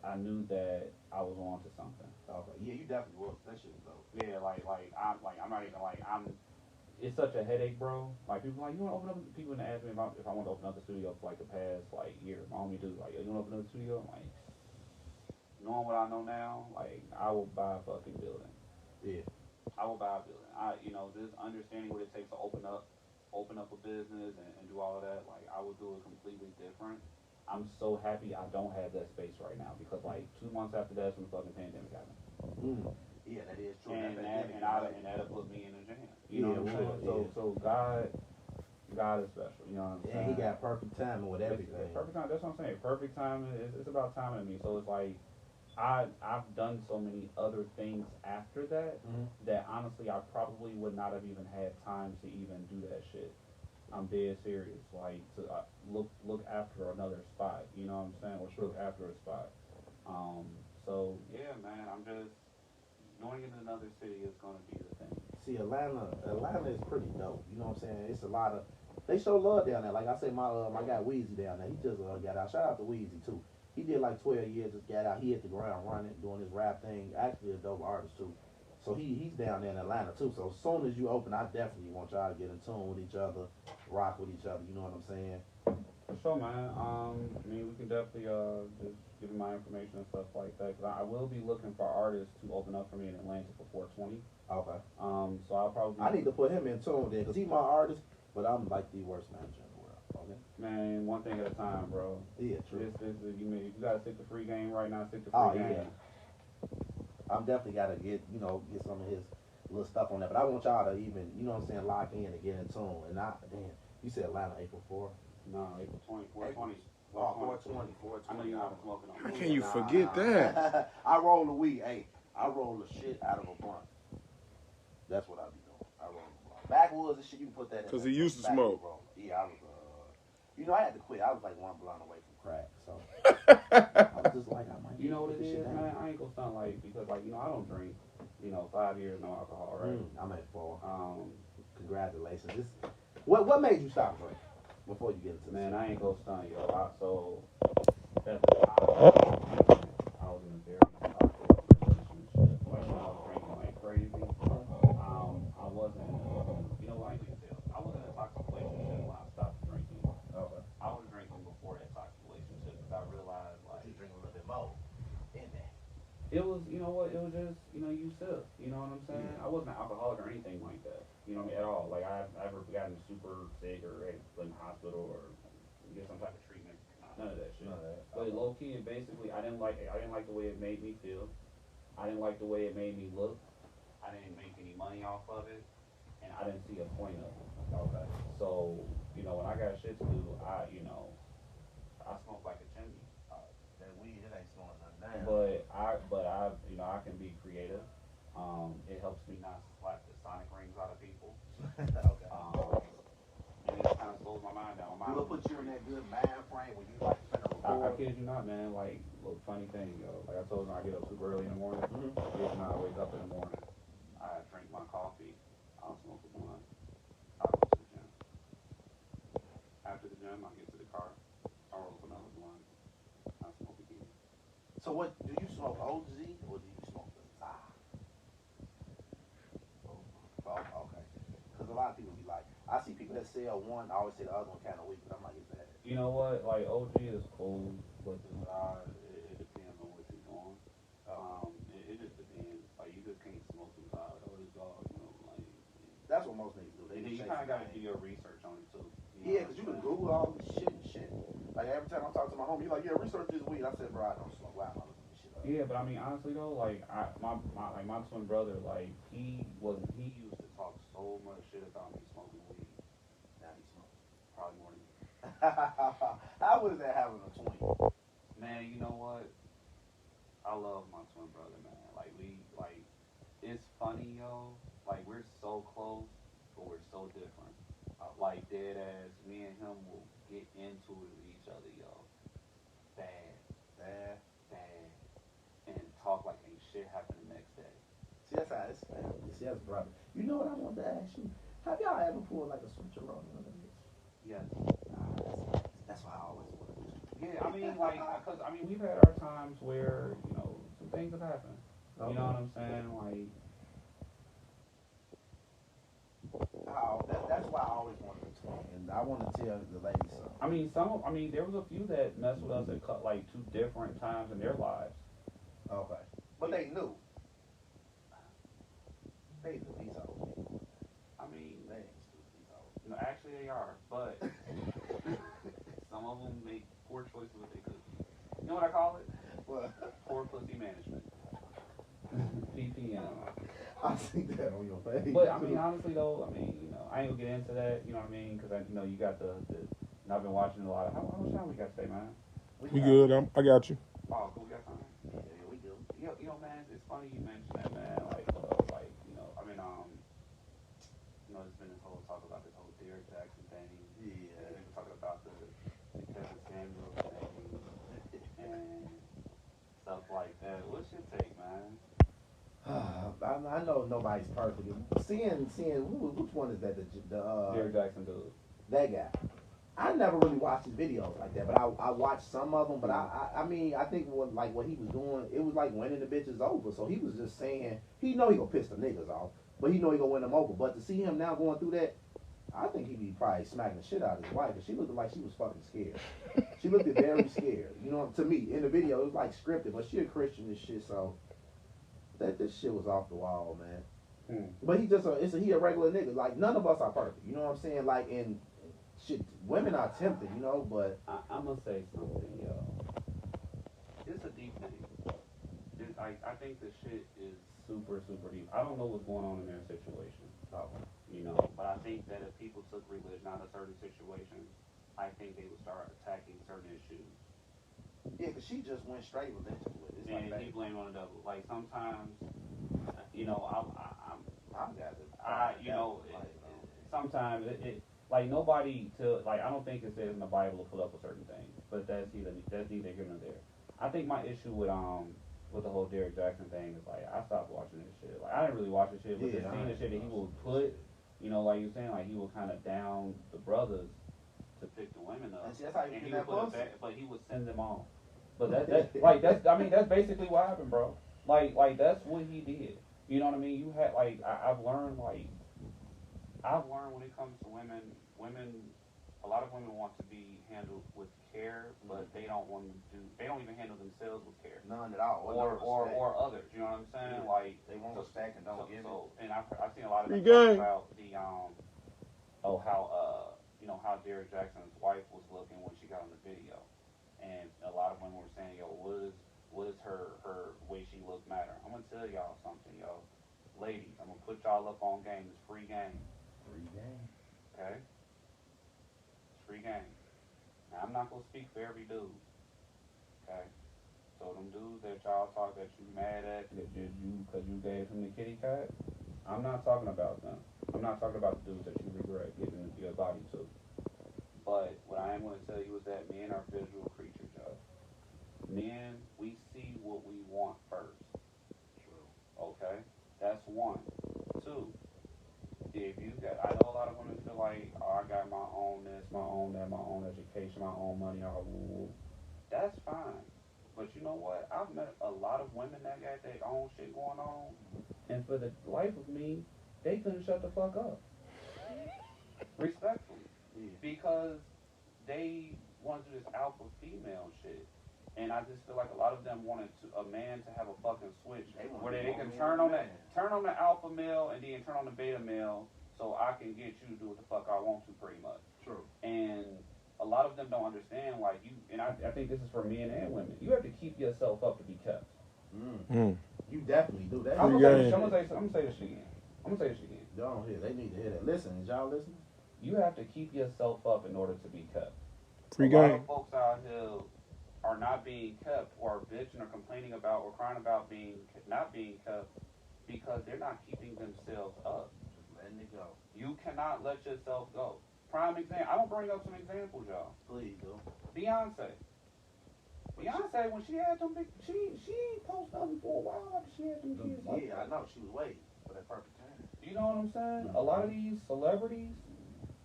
I knew that I was on to something. Okay. Yeah, you definitely was. That shit was dope. Yeah, I'm not even like I'm. It's such a headache, bro. Like people like, you want to open up? People gonna ask me if I want to open up the studio for like the past like year. My homie do like, you want to open up the studio? I'm like, knowing what I know now, like I will buy a fucking building. Yeah. I will buy a building. Just understanding what it takes to open up a business and do all of that. Like I would do it completely different. I'm so happy I don't have that space right now because like 2 months after that's when the fucking pandemic happened. Yeah, that is true. And that'll put me in a jam. You know what I'm saying? Yeah. So God is special. You know what I'm saying? Yeah, he got perfect timing with everything. It's perfect time. That's what I'm saying. Perfect timing. It's about timing to me. So it's like I've done so many other things after that that honestly I probably would not have even had time to even do that shit. I'm dead serious. Like to look after another spot. You know what I'm saying? Or look after a spot. So yeah, man. I'm just going in another city is gonna be the thing. See, Atlanta is pretty dope. You know what I'm saying? It's a lot of they show love down there. Like I said, my guy Weezy down there. He just got out. Shout out to Weezy too. He did like 12 years, just got out. He hit the ground running, doing his rap thing. Actually a dope artist too. So he's down there in Atlanta too. So as soon as you open, I definitely want y'all to get in tune with each other, rock with each other. You know what I'm saying? For sure, man. I mean, we can definitely just give you my information and stuff like that. Cause I will be looking for artists to open up for me in Atlanta for 420. Okay. So I'll probably. I need to put him in tune then, cause he's my artist, but I'm like the worst manager in the world. Okay. Man, one thing at a time, bro. Yeah, true. You gotta stick to free game right now. Stick to free game. Yeah. I'm definitely gotta get some of his little stuff on that, but I want y'all to even lock in and get in tune. And you said Atlanta April 4th. No, April 20, 420. 420. I know you're not smoking on. How can you forget that? I roll the weed. Hey, I roll the shit out of a blunt. That's what I be doing. I roll the blunt. Backwoods and shit, you can put that in. Because he used to smoke. Yeah, I was, I had to quit. I was like one blunt away from crack, so I was just like, I might. You know what it is, man? I ain't gonna sound like, because like, I don't drink, 5 years, no alcohol, right? I'm at 4. Congratulations. What made you stop drinking before you get into this? Man, I ain't gonna stunt, yo. I was in a very toxic relationship. Like, I was drinking like crazy. I wasn't, I wasn't in a toxic relationship when I stopped drinking. Okay. I was drinking before that toxic relationship because I realized, like, You drink a little bit more in there. it was, it was just, you sip. You know what I'm saying? I wasn't an alcoholic or anything like that. You know what I mean? At all. Like, I've ever gotten super sick or had to go in the hospital or get some type of treatment. None of that shit. But low key, and basically, I didn't like the way it made me feel. I didn't like the way it made me look. I didn't make any money off of it, and I didn't see a point of it. Okay. So, when I got shit to do, I smoke like a chimney. That weed, it ain't slowing nothing down. But I can be creative. It helps me not slap the sonic rings out of people. Okay. And it kind of slows my mind down. Will put you in that good mind frame where you like to I kid you not, man. Like, look, funny thing, yo. Like I told you, I get up super early in the morning. Kid you not, I wake up in the morning. I drink my coffee. I'll smoke a blunt. I'll go to the gym. After the gym, I get to the car. I'll roll up another blunt. I'll smoke again. So what, do you smoke OZ or do you smoke the Zah? Oh, okay. Because a lot of people be like, I see people that sell one, I always say the other one kind of weak, but I'm like, it's bad. You know what? Like, OG is cool, but the Zah, it depends on what you're doing. It just depends. Like, you just can't smoke some Zah. Like. That's what most niggas do. You kind of got to do your research on it, too. Yeah, because you can Google all this shit and shit. Like, every time I'm talking to my homie, he's like, yeah, research this weed. I said, bro, I don't smoke. Why am I looking this shit up? Yeah, but I mean, honestly though, like my twin brother, like he used to talk so much shit about me smoking weed. Now he smoke. Probably more than me. How was that having a twin? Man, you know what? I love my twin brother, man. It's funny, yo. Like, we're so close, but we're so different. Like, dead ass, me and him will get into it with each other, yo. Bad, Bad. bad. And talk like ain't shit happened the next day. See, that's how it's family. See, that's brother. You know what I wanted to ask you? Have y'all ever pulled like a switcher on one of these? Yes. That's why I always wanted to. Yeah, I mean, we've had our times where, some things have happened. You know what I'm saying? Like, That's why I always wanted a twin, and I want to tell the ladies something. I mean, there was a few that messed with us at like 2 different times in their lives. Okay, but they knew. They knew these old. I mean, They ain't stupid. These old. no, actually they are, but some of them make poor choices with their cookies. You know what I call it? Well, Poor pussy management. PPM. I see that on your face. But I mean, honestly though, I ain't gonna get into that. You know what I mean? Because you got the. And I've been watching a lot of. How much time we got today, man? We good. I got you. Oh, cool. We got time. Yeah, we do. Man, it's funny you mentioned that, man. There's been this whole talk about this whole Derek Jackson thing. Yeah. People talking about the Kevin Samuels thing and stuff like that. What's your take, man? I know nobody's perfect. Seeing which one is that? The Derek Jackson dude. That guy. I never really watched his videos like that, but I watched some of them. But I mean, I think what he was doing, it was like winning the bitches over. So he was just saying he know he gonna piss the niggas off, but he know he gonna win them over. But to see him now going through that, I think he'd be probably smacking the shit out of his wife, because she looked like she was fucking scared. She looked very scared. You know, to me in the video it was like scripted, but she a Christian and shit, so this shit was off the wall, man. But he just he a regular nigga. Like, none of us are perfect. You know what I'm saying? Like, in shit, women are tempted, but I'm gonna say something, yo. It's a deep thing. I think the shit is super, super deep. I don't know what's going on in their situation. But I think that if people took religion out of certain situations, I think they would start attacking certain issues. Yeah, because she just went straight religion with it. And he blamed on the devil. Like, sometimes, sometimes it like nobody I don't think it says in the Bible to put up with certain things, but that's neither here nor there. I think my issue with the whole Derek Jackson thing is, like, I stopped watching this shit. Like, I didn't really watch this shit, but just seeing the shit that he would put, like you were saying, like, he would kind of down the brothers to pick the women up, that's how you and get that pussy. but he would send them on. But that's basically what happened, bro. Like that's what he did. You know what I mean? You had I've learned when it comes to women, a lot of women want to be handled with care, but they don't even handle themselves with care. None at all. Or others. You know what I'm saying? Yeah. Like, they want respect and don't give it. And I've seen a lot of Free them game. talk about the how Derek Jackson's wife was looking when she got on the video, and a lot of women were saying, yo, what is her way she look matter? I'm gonna tell y'all something, yo. Ladies, I'm gonna put y'all up on game. It's free game. Free game. Okay? It's free game. Now, I'm not gonna speak for every dude. Okay? So them dudes that y'all talk that you mad at because you gave him the kitty cat, I'm not talking about them. I'm not talking about the dudes that you regret giving your body to. But what I am going to tell you is that men are visual creatures, yo. Men, we see what we want first. True. Okay? That's one. Two, I know a lot of women feel like, oh, I got my own this, my own that, my own education, my own money, that's fine. But you know what? I've met a lot of women that got their own shit going on, and for the life of me, they couldn't shut the fuck up. Respectfully. Yeah. Because they want to do this alpha female shit. And I just feel like a lot of them wanted a man to have a fucking switch where they can turn on the alpha male and then turn on the beta male, so I can get you to do what the fuck I want to, pretty much. True. And a lot of them don't understand, and I think this is for men and women. You have to keep yourself up to be kept. You definitely do that. I'm Free gonna game. say this shit again. Don't hear. They need to hear that. Listen, is y'all listening? You have to keep yourself up in order to be kept. Free A lot game. of folks out here are not being kept, or are bitching or complaining about or crying about not being kept because they're not keeping themselves up. Just letting it go. You cannot let yourself go. Prime example. I'm gonna bring up some examples, y'all. Please do. Beyonce, when she had them big, she ain't post nothing for a while after she had them kids. Like Yeah, I know. She was waiting for that perfect time. You know what I'm saying? A lot of these celebrities,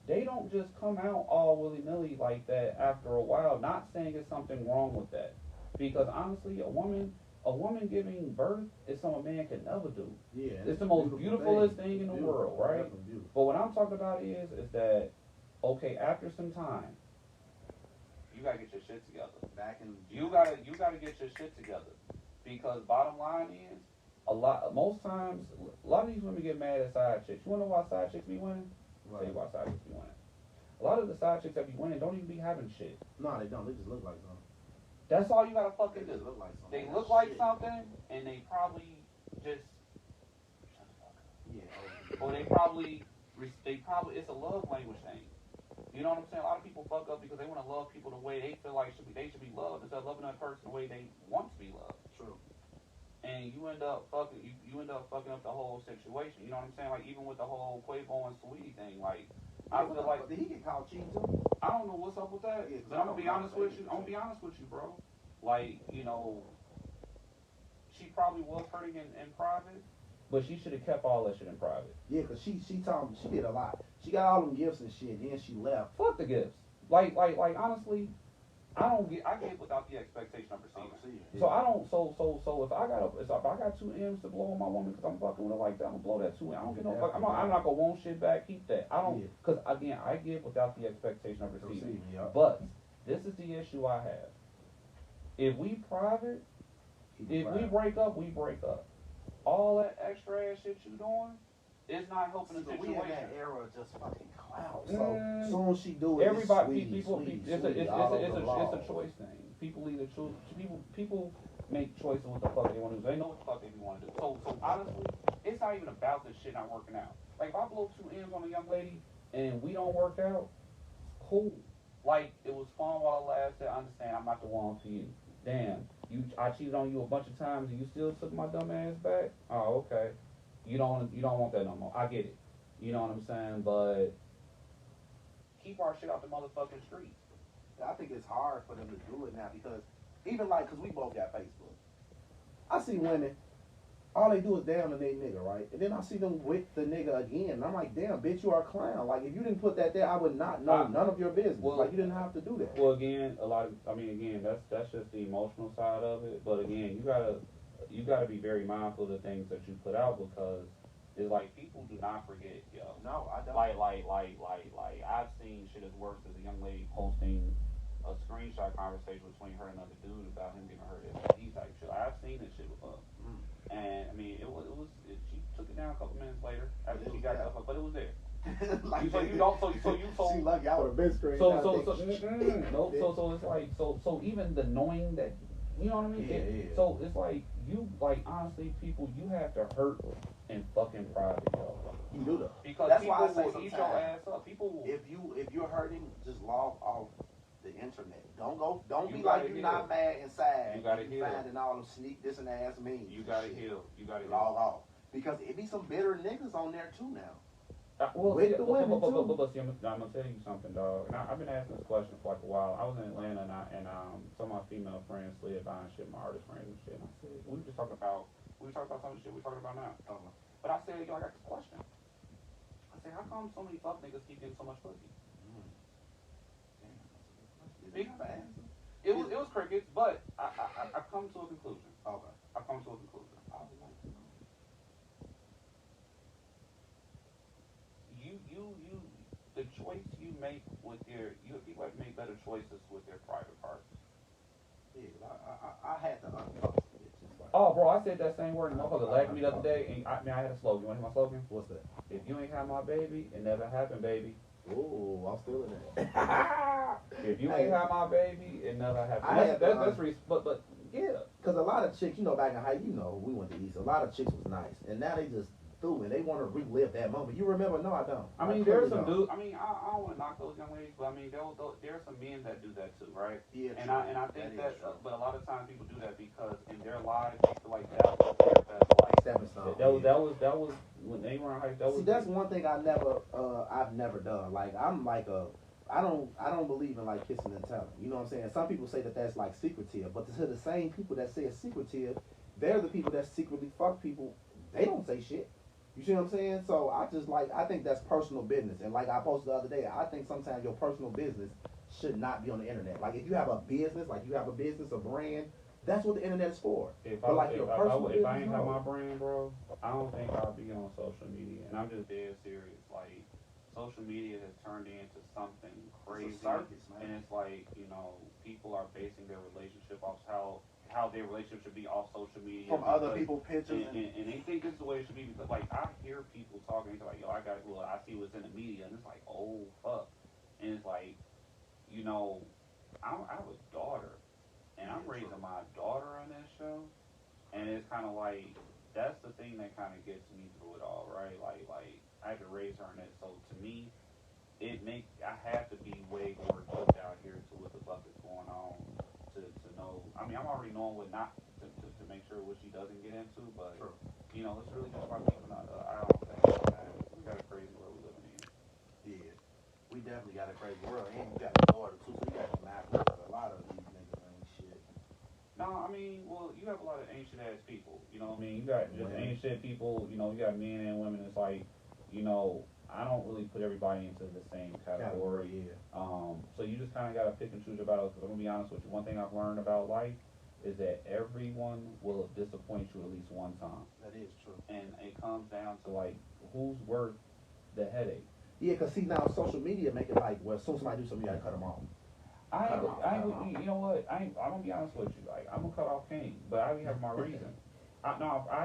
they don't just come out all willy-nilly like that after a while. Not saying there's something wrong with that. Because honestly, a woman giving birth is something a man can never do. Yeah. It's the most beautifulest thing in the world, right? Definitely beautiful. But what I'm talking about is that, okay, after some time, you gotta get your shit together. You gotta get your shit together. Because bottom line is, most times, a lot of these women get mad at side chicks. You wanna know why side chicks be winning? I'll tell you why side chicks be winning. A lot of the side chicks that be winning don't even be having shit. No, they don't. They just look like something. That's all you gotta fucking They do. just look like something. They look like something, and they probably just shut the fuck up. Yeah. Or they probably it's a love language thing. You know what I'm saying? A lot of people fuck up because they want to love people the way they feel like they should be loved instead of loving that person the way they want to be loved. True. And you end up fucking up the whole situation. You know what I'm saying? Like even with the whole Quavo and Saweetie thing, like I feel like did he get caught cheating too? I don't know what's up with that. Yeah, But I'm gonna be honest with you. Bro. Like, you know, she probably was hurting in private, but she should have kept all that shit in private. Yeah, cause she told me she did a lot. She got all them gifts and shit. Then she left. Fuck the gifts. Like honestly, I get without the expectation of receiving. So I don't. So if I got 2 M's to blow on my woman because I'm fucking with her like that, I'm gonna blow that 2 M. I don't get no fuck. I'm not gonna want shit back. Keep that. I don't. Cause again, I give without the expectation of receiving. But this is the issue I have. If we private, if we break up, we break up. All that extra ass shit you doing, it's not helping the situation. We in that era of just fucking clout. So soon as she do it, everybody, it's a choice thing. People either choose. People make choices what the fuck they want to do. They know what the fuck they want to do. So honestly, it's not even about this shit not working out. Like if I blow 2 M's on a young lady and we don't work out, cool. Like it was fun while it lasted. I understand. I'm not the one for you. Damn, I cheated on you a bunch of times and you still took my dumb ass back? Oh, okay. You don't want that no more. I get it. You know what I'm saying? But keep our shit out the motherfucking streets. I think it's hard for them to do it now because even like, cause we both got Facebook. I see women, all they do is down on their nigga, right? And then I see them with the nigga again. And I'm like, damn, bitch, you are a clown. Like, if you didn't put that there, I would not know none of your business. Well, like, you didn't have to do that. Well, again, that's just the emotional side of it. But again, you gotta be very mindful of the things that you put out because it's like people do not forget, yo. No, I don't. Like I've seen shit as worse as a young lady posting a screenshot conversation between her and another dude about him giving her STD type shit. I've seen this shit before. And I mean, she took it down a couple minutes later after she got stuff, but it was there. Like, you don't. So you told. She lucky I would have been screen. So it's like so even the knowing that, you know what I mean. Yeah. So it's like you honestly, people, you have to hurt in fucking private, yo. You do though. Because that's people why I say will eat your ass up. People will. If you're hurting, just log off the internet. Don't You be gotta like you're heal. not mad inside. You gotta heal. Finding all them sneak this and ass memes. You gotta heal. You gotta log off because it be some bitter niggas on there too now. Well, with the women too. See, I'm gonna tell you something, dog. And I've been asking this question for like a while. I was in Atlanta and some of my female friends slid by and shit, my artist friends and shit. And I said, we were talking about some of the shit we're talking about now. But I said, yo, I got this question. I said, how come so many fuck niggas keep getting so much pussy? It was crickets, but I come to a conclusion. Okay. I come to a conclusion. I would like to know. The choice you make with people have made better choices with their private parts. Yeah, I had to unfuck bitches. Oh, bro, I said that same word and motherfucker laughed at me the other day. And I had a slogan. You want to hear my slogan? What's that? If you ain't have my baby, it never happened, baby. Ooh, I'm still in that. If you ain't have my baby, it never happened. But yeah, Because a lot of chicks, back in high, we went to East. A lot of chicks was nice, and now they just through and they want to relive that moment. You remember? No, I don't. I mean, there's some dudes. I mean, I don't want to knock those young ladies, but I mean, there's some men that do that too, right? Yeah. And I think that but a lot of times people do that because in their lives they feel like that was their best life. Stepping stone. That was when they were in high school. See, that's one thing I've never done. Like I'm like I don't believe in like kissing and telling. You know what I'm saying? Some people say that that's like secretive, but to the same people that say it's secretive, they're the people that secretly fuck people. They don't say shit. You see what I'm saying? So I think that's personal business. And like I posted the other day, I think sometimes your personal business should not be on the internet. Like if you have a business, a brand, that's what the internet is for. If I ain't have my brand, bro, I don't think I'll be on social media. And I'm just dead serious. Like social media has turned into something crazy. It's a circus, man. And it's like, people are basing their relationship off how their relationship should be off social media. From other people's pictures. And they think this is the way it should be because, like, I hear people talking, they're like, yo, I see what's in the media, and it's like, oh, fuck. And it's like, I have a daughter, and I'm raising my daughter on this show, and it's kind of like, that's the thing that kind of gets me through it all, right? Like, I had to raise her in it, so to me, I have to be way more equipped out here to what the fuck is going on. To know, I mean, I'm already knowing what not to make sure what she doesn't get into, but True. It's really just about keeping an eye on things. Man. We got a crazy world we living in. Yeah, we definitely got a crazy world, and you got a daughter too, so you got to map with a lot of these niggas ain't shit. No, I mean, well, you have a lot of ancient ass people. You know what I mean? You got just ancient people. You got men and women. It's like, I don't really put everybody into the same category. Yeah. So you just kind of got to pick and choose your battles. Because I'm going to be honest with you. One thing I've learned about life is that everyone will disappoint you at least one time. That is true. And it comes down to, like, who's worth the headache? Yeah, because see, now social media make it like, well, as soon as somebody do something, you got to cut them off. You know what? I'm going to be honest with you. Like, I'm going to cut off King. But I have my reason. I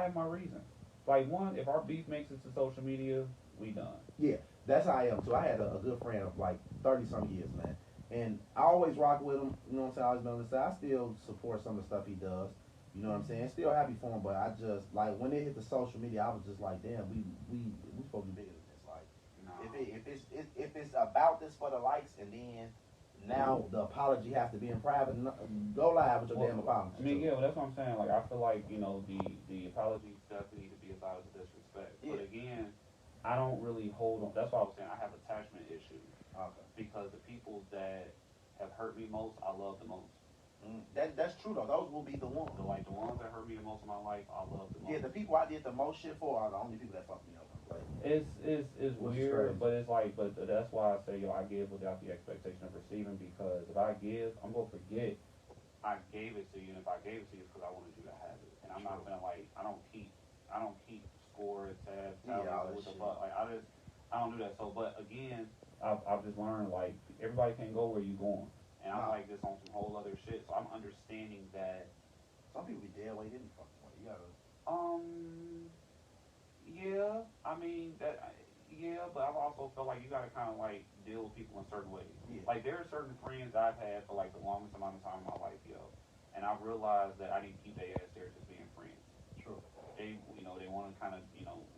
have my reason. Like, one, if our beef makes it to social media, we done. Yeah, that's how I am. So I had a good friend of like 30-some years, man. And I always rock with him, you know what I'm saying? I always been on the side. I still support some of the stuff he does. You know what I'm saying? Still happy for him, but I just, like, when it hit the social media, I was just like, damn, we supposed to be bigger than this. Like, No. if it's about this for the likes, and then now the apology has to be in private, go live with your damn apology. I mean, yeah, well, that's what I'm saying. Like, I feel like, the apologies definitely need to be about the disrespect. Yeah. But again, I don't really hold on. That's why I was saying I have attachment issues. Okay. Because the people that have hurt me most, I love the most. That's true though. Those will be the ones. The ones that hurt me the most in my life, I love the most. Yeah, the people I did the most shit for are the only people that fuck me up. Like, It's weird, but it's like, but that's why I say, I give without the expectation of receiving, because if I give, I'm gonna forget I gave it to you, and if I gave it to you, it's because I wanted you to have it, and I'm not gonna I don't keep score, tabs, what the fuck, like I don't do that. So, but again, I've just learned, like, everybody can't go where you going, and I'm like this on some whole other shit. So I'm understanding that some people be dead weight in the fucking way. You gotta. Yeah, I mean but I've also felt like you gotta kind of like deal with people in certain ways. Yeah. Like there are certain friends I've had for like the longest amount of time in my life, and I've realized that I need to keep their ass there just being friends. True. They want to kind of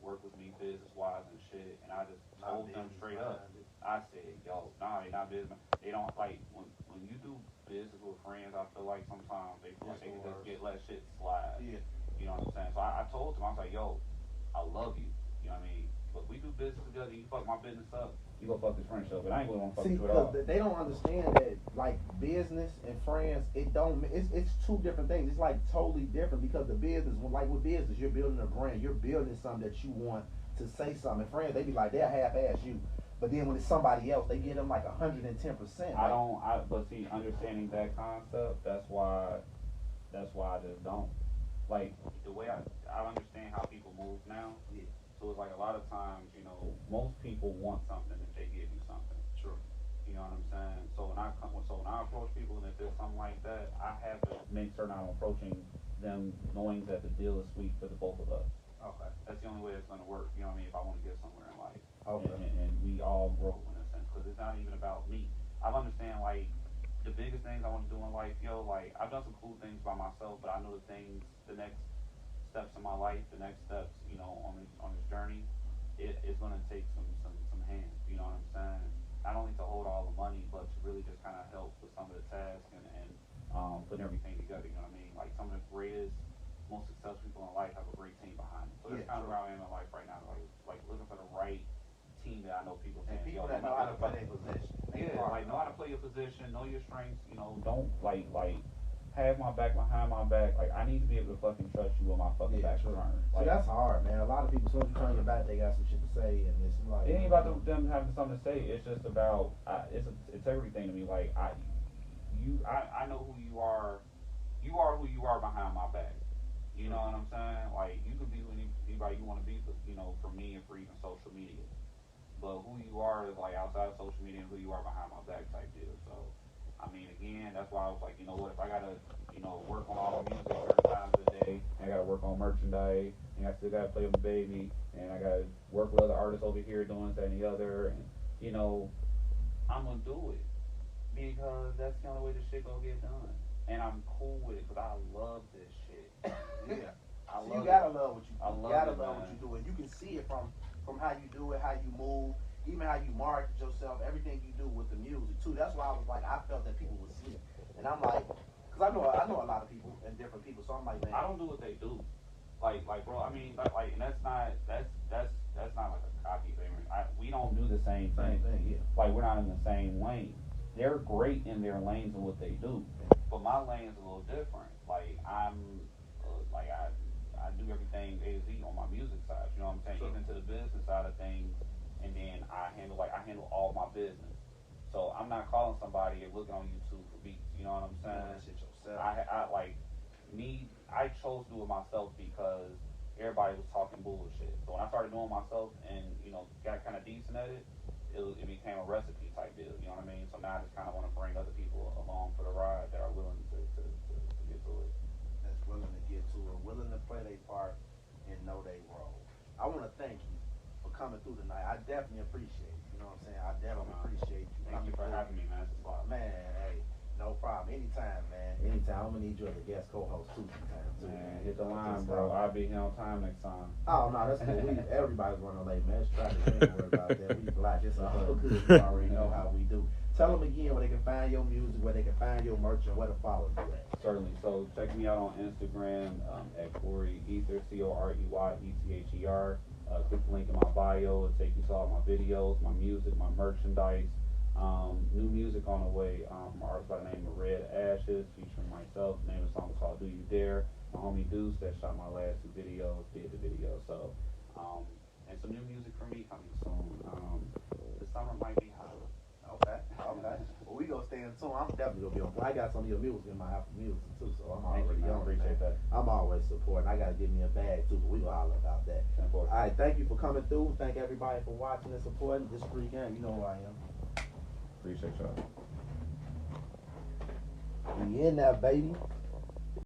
work with me business wise and shit, and I just told them straight up. I said, yo, nah, they not business. They don't like when you do business with friends. I feel like sometimes they feel like they can just let shit slide. Yeah. You know what I'm saying? So I told them, I was like, yo, I love you. You know what I mean? But we do business together. You fuck my business up, you gonna fuck this friendship. But I ain't gonna fuck you at all. They don't understand that like business and friends, it's two different things. It's like totally different because the business, like with business, you're building a brand. You're building something that you want to say something. And friends, they be like, they'll half-ass you. But then when it's somebody else, they give them like 110%. But see, understanding that concept, that's why I just don't. Like, the way I understand how people move now. Yeah. So it's like a lot of times, most people want something if they give you something. True. You know what I'm saying? So when I approach people, and if there's something like that, I have to make certain I'm approaching them knowing that the deal is sweet for the both of us. Okay. That's the only way it's going to work. You know what I mean? If I want to get somewhere in life. Okay. And we all grow in a sense, because it's not even about me. I understand, like, the biggest things I want to do in life, yo, like I've done some cool things by myself, but I know the next steps in my life, the next steps, you know, on this journey, it's gonna take some hands. You know what I'm saying? Not only to hold all the money, but to really just kind of help with some of the tasks and putting everything together. You know what I mean? Like some of the greatest, most successful people in life have a great team behind them. So that's kind of where I am in life right now. Like looking for the right team that I know people can. And people that know how to play their position. Yeah, like know how to play your position, know your strengths. You know, don't like have my back behind my back. Like I need to be able to fucking trust you with my fucking back turned. Like, that's hard, man. A lot of people, as soon as you turn your back, they got some shit to say, and it's like it ain't about them having something to say. It's just about it's everything to me. Like I know who you are. You are who you are behind my back. You know what I'm saying? Like you can be anybody you want to be, you know, for me and for even social media. But who you are is like outside of social media and who you are behind my back type deal. So, I mean, again, that's why I was like, you know what, if I gotta, you know, work on all the music certain times of the day, I gotta work on merchandise, and I still gotta play with my baby, and I gotta work with other artists over here doing this and the other, and you know, I'm gonna do it because that's the only way this shit gonna get done. And I'm cool with it because I love this shit. Yeah. You gotta love what you do. You gotta love what you do, and you can see it from how you do it, how you move, even how you market yourself, everything you do with the music too. That's why I was like, I felt that people would see it, and I'm like, because I know a lot of people and different people, so I'm like, man, I don't do what they do. Like, bro. I mean, like, and that's not like a cocky thing. We don't do the same thing. Yeah. Like, we're not in the same lane. They're great in their lanes and what they do, but my lane is a little different. Like, I do everything A to Z on my music side. You know what I'm saying? Sure. Even to the business side of things, and then I handle all my business. So I'm not calling somebody and looking on YouTube for beats. You know what I'm saying? That shit yourself. I chose to do it myself because everybody was talking bullshit. So when I started doing it myself and, you know, got kind of decent at it, it became a recipe type deal. You know what I mean? So now I just kind of want to bring other people along for the ride that are willing to get to it. That's willing to get to it, willing to play their part and know their role. I want to thank you for coming through tonight. I definitely appreciate it. You know what I'm saying? I definitely appreciate you. Thank you for having me, man. It's a lot. Man, hey, no problem. Anytime, man. Anytime. I'm gonna need you as a guest co-host too sometime. Man, hit the line, bro. I'll be here on time next time. Oh no, that's cool. Everybody's running late, man. It's traffic. We ain't worried about that. We black. It's all good. You already know how we do. Tell them again where they can find your music, where they can find your merch, and where to follow you at. Certainly. So check me out on Instagram at Corey Ether, COREYETHER. Click the link in my bio. It'll take you to all my videos, my music, my merchandise. New music on the way from an artist by the name of Red Ashes, featuring myself. The name of the song is called Do You Dare. My homie Deuce that shot my last 2 videos, did the video. So, and some new music for me coming soon. The summer might be hot. Okay. Well, we gonna stay in tune. I'm definitely gonna be on. I got some of your music in my Apple Music too, so I'm already on. Appreciate that. I'm always supporting. I gotta give me a bag too, but we gonna holler about that. All right, thank you for coming through. Thank everybody for watching and supporting this free game. You know who I am. Appreciate y'all. We in that, baby.